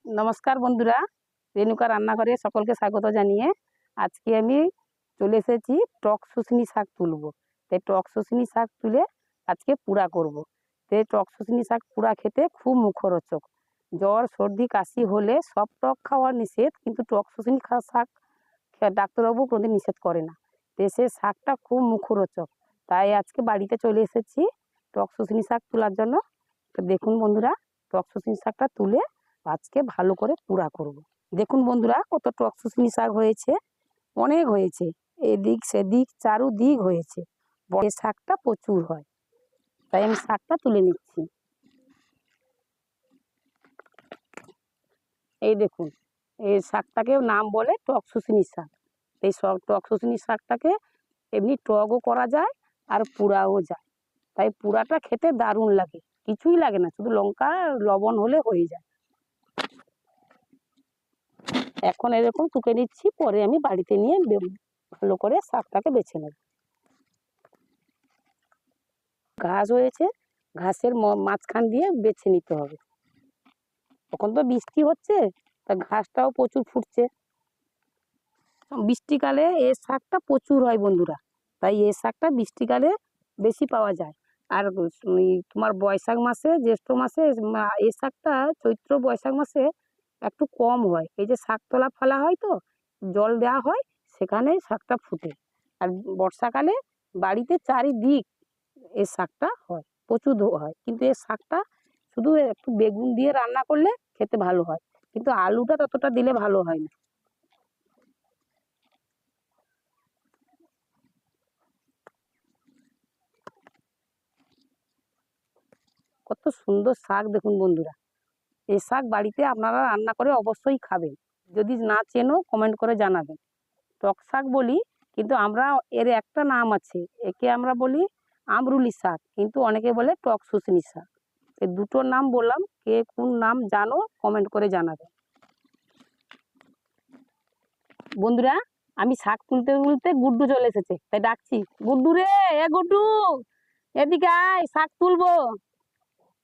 নমস্কার বন্ধুরা, রেণুকা রান্নাঘরে সকলকে স্বাগত জানিয়ে আজকে আমি চলে এসেছি টক শুশনি শাক তুলব। তাই টক শুশনি শাক তুলে আজকে পুরা করব। তাই টক শুশনি শাক পুরা খেতে খুব মুখরোচক। জ্বর সর্দি কাশি হলে সব টক খাওয়া নিষেধ, কিন্তু টক শুশনি শাক ডাক্তারবাবু কোনোদিন নিষেধ করে না। তো সে শাকটা খুব মুখরোচক, তাই আজকে বাড়িতে চলে এসেছি টক শুশনি শাক তোলার জন্য। তো দেখুন বন্ধুরা, টক শুশনি শাকটা তুলে আজকে ভালো করে পুরা করব। দেখুন বন্ধুরা, কত টক শুশনি শাক হয়েছে, অনেক হয়েছে, এদিক সেদিক চারুদিক হয়েছে। বড় শাকটা প্রচুর হয়, তাই আমি শাকটা তুলে নিচ্ছি। এই দেখুন, এই শাকটাকে নাম বলে টক শুশনি শাক। এই সব টক শুশনি শাকটাকে এমনি টকও করা যায় আর পুরাও যায়। তাই পুরাটা খেতে দারুণ লাগে, কিছুই লাগে না, শুধু লঙ্কা আর লবণ হলে হয়ে যায়। এখন এরকম টুকে নিচ্ছি, পরে আমি বাড়িতে নিয়ে ভালো করে শাকটাকে বেছে নেব। ঘাস হয়েছে, ঘাসের মাঝখান দিয়ে বেছে নিতে হবে। তখন তো বৃষ্টি হচ্ছে, তা ঘাসটাও প্রচুর ফুটছে। বৃষ্টিকালে এই শাকটা প্রচুর হয় বন্ধুরা, তাই এই শাকটা বৃষ্টিকালে বেশি পাওয়া যায়। আর তোমার বৈশাখ মাসে জ্যৈষ্ঠ মাসে এই শাকটা চৈত্র বৈশাখ মাসে একটু কম হয়। এই যে শাক তোলা ফেলা হয়, তো জল দেওয়া হয়, সেখানে শাকটা ফুটে। আর বর্ষাকালে বাড়িতে চারিদিক এই শাকটা হয়, প্রচুর হয়। কিন্তু এই শাকটা শুধু একটু বেগুন দিয়ে রান্না করলে খেতে ভালো হয়, কিন্তু আলুটা ততটা দিলে ভালো হয় না। কত সুন্দর শাক দেখুন বন্ধুরা, এই শাক বাড়িতে আপনারা রান্না করে অবশ্যই খাবেন। যদি না চেনো কমেন্ট করে জানাবেন। টক শাক বলি, কিন্তু আমরা এর একটা নাম আছে, একে আমরা বলি আমরুলি শাক, কিন্তু অনেকে বলে টক শুশনি শাক। এই দুটো নাম বললাম, কে কোন নাম জানো কমেন্ট করে জানাবে। বন্ধুরা, আমি শাক তুলতে তুলতে গুড্ডু চলে এসেছে, তাই ডাকছি, গুড্ডু রে, এ গুড্ডু, এদিকে আয়, শাক তুলবো।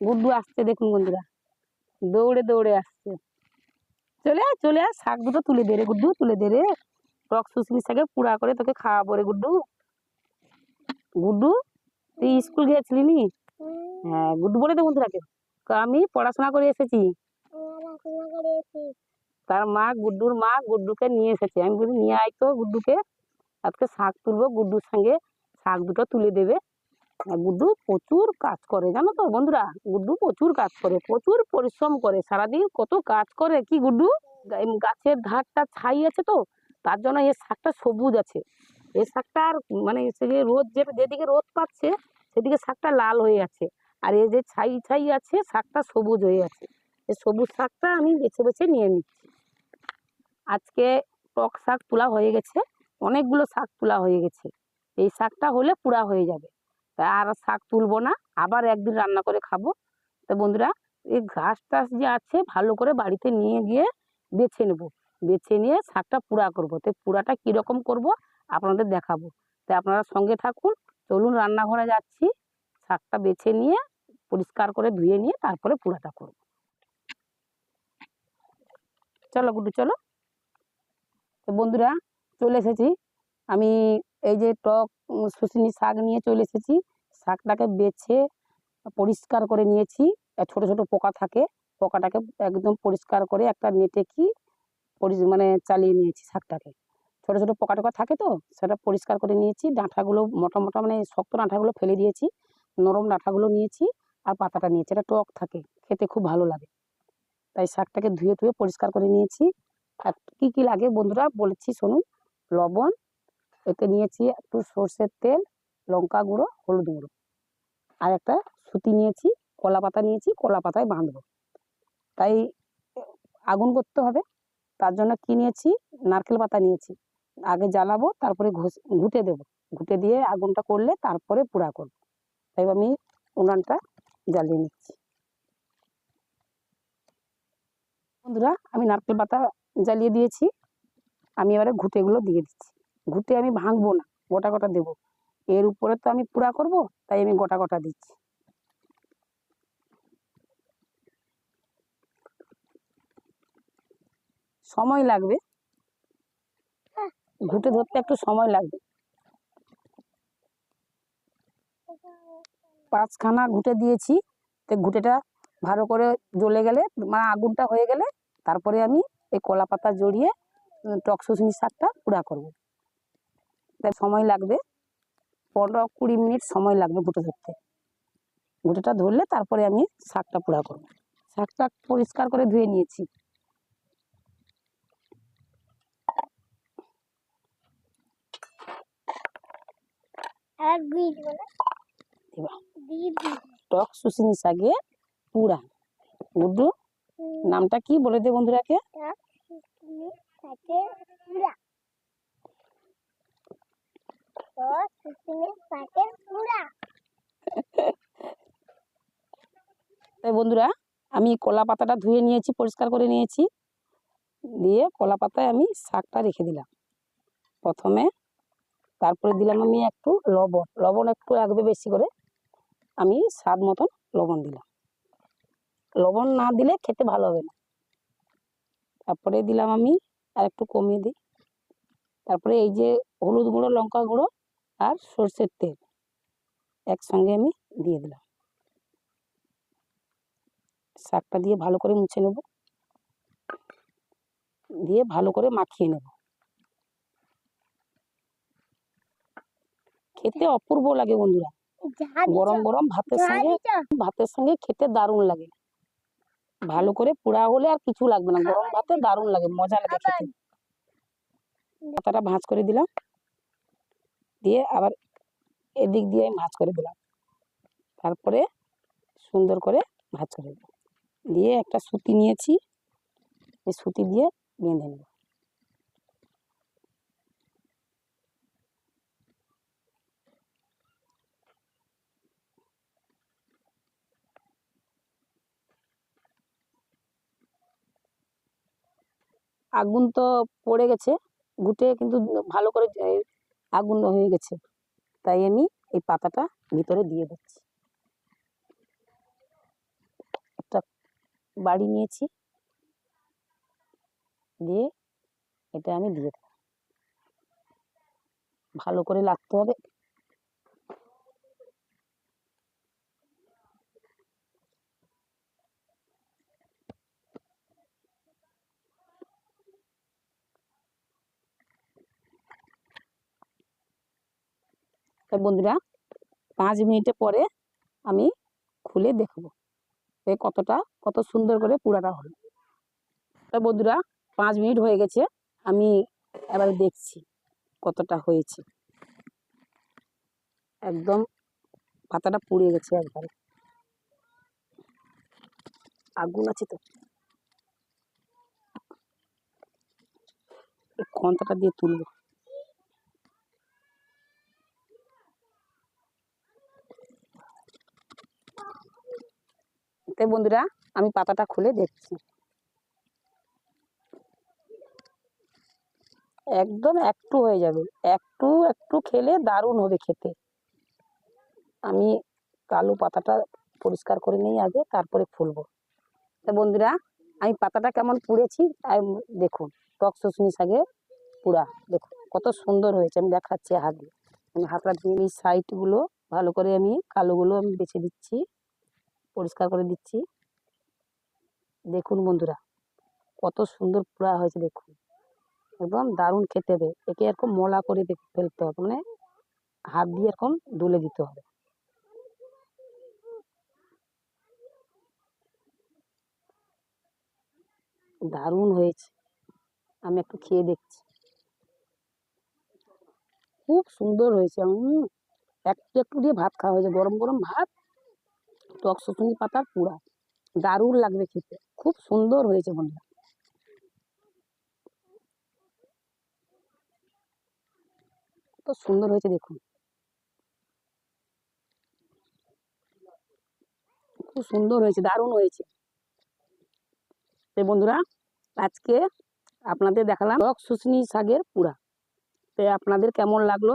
গুড্ডু আসছে দেখুন বন্ধুরা, দৌড়ে দৌড়ে আসছে। চলে আয় চলে আয়, শাক দুটো তুলে দে রে গুড্ডু, তুলে দে রে, টক শুশনি শাকে পুরা করে তোকে খাওয়াবো রে গুড্ডু। গুড্ডু, তুই স্কুল গিয়েছিলি নি? হ্যাঁ, গুড্ডু বলে দে বন্ধুরাকে, আমি পড়াশোনা করে এসেছি। তার মা, গুড্ডুর মা গুড্ডুকে নিয়ে এসেছে। আমি বলি নিয়ে আয় তো গুড্ডুকে, আজকে শাক তুলবো, গুড্ডুর সঙ্গে শাক দুটো তুলে দেবে। আর গুড্ডু প্রচুর কাজ করে জানো তো বন্ধুরা, গুড্ডু প্রচুর কাজ করে, প্রচুর পরিশ্রম করে, সারাদিন কত কাজ করে কি গুড্ডু। গাছের ধারটা ছাই আছে, তো তার জন্য এই শাকটা সবুজ আছে। এই শাকটা আর মানে সে যে রোদ, যেদিকে রোদ পাচ্ছে সেদিকে শাকটা লাল হয়ে আছে, আর এই যে ছাই ছাই আছে শাকটা সবুজ হয়ে আছে। এই সবুজ শাকটা আমি বেছে বেছে নিয়ে নিচ্ছি। আজকে টক শাক তোলা হয়ে গেছে, অনেকগুলো শাক তোলা হয়ে গেছে। এই শাকটা হলে পুরা হয়ে যাবে, তা আর শাক তুলবো না, আবার একদিন রান্না করে খাবো। তো বন্ধুরা, এই ঘাস টাস যে আছে ভালো করে বাড়িতে নিয়ে গিয়ে বেছে নেবো, বেছে নিয়ে শাকটা পুরা করবো। তো পুরাটা কিরকম করব আপনাদের দেখাবো, তাই আপনারা সঙ্গে থাকুন। চলুন রান্নাঘরে যাচ্ছি, শাকটা বেছে নিয়ে পরিষ্কার করে ধুয়ে নিয়ে তারপরে পুরাটা করবো। চলো গুড্ডু চলো। তো বন্ধুরা, চলে এসেছি আমি, এই যে টক শুশনি শাক নিয়ে চলে এসেছি। শাকটাকে বেছে পরিষ্কার করে নিয়েছি। ছোট ছোট পোকা থাকে, পোকাটাকে একদম পরিষ্কার করে একটা নেটে কি মানে চালিয়ে নিয়েছি শাকটাকে। ছোট ছোট পোকা টোকা থাকে, তো সেটা পরিষ্কার করে নিয়েছি। ডাঁটাগুলো মোটা মোটা মানে শক্ত ডাঁটাগুলো ফেলে দিয়েছি, নরম ডাঁটাগুলো নিয়েছি, আর পাতাটা নিয়েছি। এটা টক থাকে, খেতে খুব ভালো লাগে। তাই শাকটাকে ধুয়ে ধুয়ে পরিষ্কার করে নিয়েছি। আর কি কি লাগে বন্ধুরা বলেছি শুনুন। লবণ, এতে নিয়েছি একটু সর্ষের তেল, লঙ্কা গুঁড়ো, হলুদ গুঁড়ো, আর একটা সুতি নিয়েছি, কলা পাতা নিয়েছি, কলা পাতায় বাঁধবো। তাই আগুন করতে হবে, তার জন্য কি নিয়েছি, নারকেল পাতা নিয়েছি। আগে জ্বালাবো, তারপরে ঘুঁটে দেবো, ঘুঁটে দিয়ে আগুনটা করলে তারপরে পুরা করবো। তাই আমি উনানটা জ্বালিয়ে নিচ্ছি। বন্ধুরা, আমি নারকেল পাতা জ্বালিয়ে দিয়েছি, আমি এবারে ঘুঁটেগুলো দিয়ে দিচ্ছি। ঘুঁটে আমি ভাঙবো না, গোটা গোটা দেবো। এর উপরে তো আমি পুরা করব, তাই আমি গোটা গোটা দিচ্ছি। সময় লাগবে, ঘুটে ধরতে একটু সময় লাগবে। 5খানা ঘুটে দিয়েছি। তো ঘুটেটা ভালো করে জ্বলে গেলে, মানে আগুনটা হয়ে গেলে, তারপরে আমি এই কলা পাতা জড়িয়ে টক শুশনি শাকটা পুড়া করব। তাই সময় লাগবে 15-20 মিনিট সময় লাগবে ঘুটে ধরতে। ঘুটেটা ধরলে তারপরে আমি শাকটা পুড়া করব। শাকটা পরিষ্কার করে ধুয়ে নিয়েছি। টক শুশনি শাকে পুড়া। গুড্ডু, নামটা কি বলে দে বন্ধুরাকে। তাই বন্ধুরা, আমি কলা পাতাটা ধুয়ে নিয়েছি, পরিষ্কার করে নিয়েছি। দিয়ে কলা পাতায় আমি শাকটা রেখে দিলাম প্রথমে। তারপরে দিলাম আমি একটু লবণ। লবণ একটু লাগবে বেশি করে, আমি স্বাদ মতন লবণ দিলাম। লবণ না দিলে খেতে ভালো হবে না। তারপরে দিলাম আমি আর একটু কমিয়ে দিই। তারপরে এই যে হলুদ গুঁড়ো, লঙ্কা গুঁড়ো আর সর্ষের তেল একসঙ্গে আমি দিয়ে দিলাম। শাকটা দিয়ে ভালো করে মুছে নেব, দিয়ে ভালো করে মাখিয়ে নেব। খেতে অপূর্ব লাগে বন্ধুরা, গরম গরম ভাতের সঙ্গে খেতে দারুণ লাগে। ভালো করে পোড়া হলে আর কিছু লাগবে না, গরম ভাতে দারুণ লাগে, মজা লাগে খেতে। পাতাটা ভাঁজ করে দিলাম, দিয়ে আবার এদিক দিয়ে আমি ভাঁজ করে দিলাম। তারপরে সুন্দর করে ভাঁজ করে দিলাম, দিয়ে একটা সুতি নিয়েছি, এই সুতি দিয়ে বেঁধে নেব। আগুন তো পড়ে গেছে, ঘুটে কিন্তু ভালো করে আগুন হয়ে গেছে, তাই আমি এই পাতাটা ভিতরে দিয়ে দিচ্ছি। একটা বাড়ি নিয়েছি, দিয়ে এটা আমি দিয়ে দেব। ভালো করে লাগতে হবে। তাই বন্ধুরা, 5 মিনিটের পরে আমি খুলে দেখব কত সুন্দর করে পোড়াটা হলো। তাই বন্ধুরা, 5 মিনিট হয়ে গেছে, আমি এবারে দেখছি কতটা হয়েছে। একদম পাতাটা পুড়ে গেছে একবারে, আগুন আছে তো। এই খন্তাটা দিয়ে তুলবো। তাই বন্ধুরা, আমি পাতাটা খুলে দেখছি। একদম একটু হয়ে যাবে, একটু একটু খেলে দারুণ হবে খেতে। আমি কালো পাতাটা পরিষ্কার করে নিই আগে, তারপরে খুলবো। তা বন্ধুরা, আমি পাতাটা কেমন পুড়েছি তাই দেখুন। টক শুশনি শাকের পুড়া দেখুন কত সুন্দর হয়েছে। আমি দেখাচ্ছি হাত দিয়ে, আমি হাতটা দিয়ে এই সাইডগুলো ভালো করে আমি কালোগুলো আমি বেছে দিচ্ছি, পরিষ্কার করে দিচ্ছি। দেখুন বন্ধুরা, কত সুন্দর পোড়া হয়েছে দেখুন, একদম দারুণ খেতে হবে। একে এরকম মলা করে ফেলতে হবে, মানে হাত দিয়ে এরকম দুলে দিতে হবে। দারুণ হয়েছে, আমি একটু খেয়ে দেখছি। খুব সুন্দর হয়েছে। একটু একটু দিয়ে ভাত খাওয়া হয়েছে, গরম গরম ভাত, টক শুশুনি পাতার পোড়া, দারুণ লাগবে খেতে, খুব সুন্দর হয়েছে বন্ধুরা। কত সুন্দর হয়েছে দেখুন, খুব সুন্দর হয়েছে, দারুণ হয়েছে। তো বন্ধুরা, আজকে আপনাদের দেখালাম টক শুশনি শাকের পোড়া। তো আপনাদের কেমন লাগলো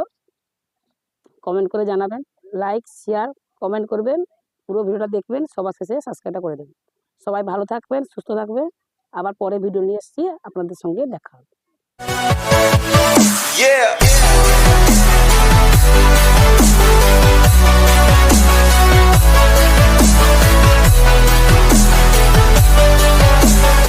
কমেন্ট করে জানাবেন, লাইক শেয়ার কমেন্ট করবেন, পুরো ভিডিওটা দেখবেন, সবার শেষে সাবস্ক্রাইবটা করে দেবেন। সবাই ভালো থাকবেন, সুস্থ থাকবেন। আবার পরে ভিডিও নিয়ে এসেছি, আপনাদের সঙ্গে দেখা হবে। Yeah.